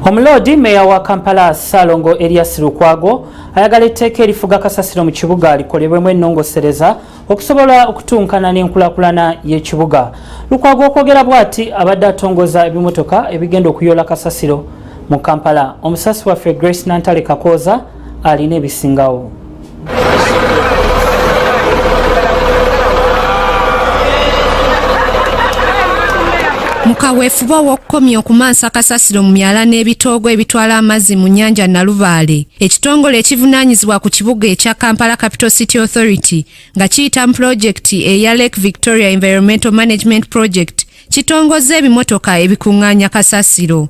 Omulodi meya wa Kampala Salongo Elias Lukwago ayagala etteeka erifuga kasasiro mu kibuga likolebwemu ennongosereza okusobola okutunkana n'enkulaakulana y'ekibuga. Lukwago okwogera bw'ati abadde atongoza ebimotoka ebigenda okuyola kasasiro mu Kampala. Omusasi waffe Grace Nantale Kakoza alina ebisingawo. Mukaweefuba w'okukomya okumansa kasasiro mu myala n'ebitoogo ebitwala amazzi mu nnyanja Nalubaale. Ekitongole ekivunaanyizibwa ku kibuga ekya Kampala Capital City Authority nga kiyita mu pulojekiti eya Lake Victoria Environmental Management Project kitongoza ebimotoka ebikuŋŋaanya kasasiro.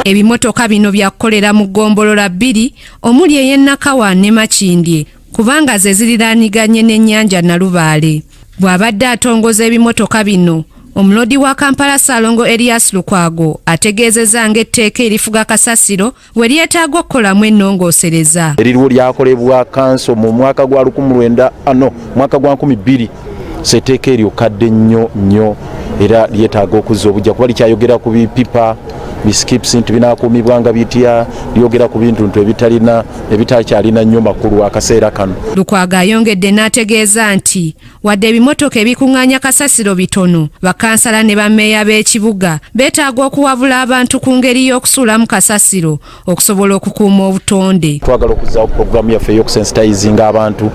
Ebimotoka bino byakukolera mu ggombolola bbiri omuli ey'e Nakawa ne Makindye kubanga ze ziriraaniganye n'ennyanja Nalubaale. Bw'abadde atongoza ebimotoka bino, omulodi wa Kampala Salongo Elias Lukwago ategeezezza ng'etteeka erifuga kasasiro we lyetaaga okukolamu ennongosereza. Eririwo lyakolebwa kanso mu mwaka gwa 2000 setteeka eryo kadde nnyo era lyetaaga okuzza obujja kuba likyayogera ku bipipa biskips nti binakuumibwa nga bitya, lyogera ku bintu ebitakyalina nnyo makulu akaseera kano. Lukwago ayongedde n'ategeeza nti wadde ebimotoka ebikuŋŋaanya kasasiro bitono, bakansala ne bammeeya b'ekibuga beetaaga okuwabula abantu ku ngeri y'okusuulamu kasasiro okusobola okukuuma obutonde. Twagala okuzzaawo pulogulaamu yaffe ey'okusensitizinga abantu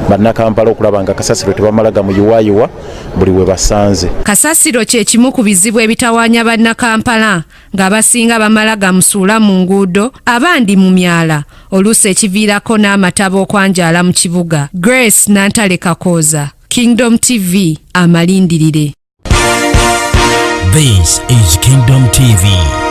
bannakampala okulaba nga kasasiro tebamalaga mu yiwayiwa buli we basanze. Kasasiro kye kimu ku bizibu ebitawaanya bannakampala ng'abasinga bamala gamusuula mu nguudo abandi mu myala oluusi ekiviirako n'amataba okwanjaala mu kibuga. Grace Nantale Kakoza, Kingdom TV, amalindirire. This is Kingdom TV.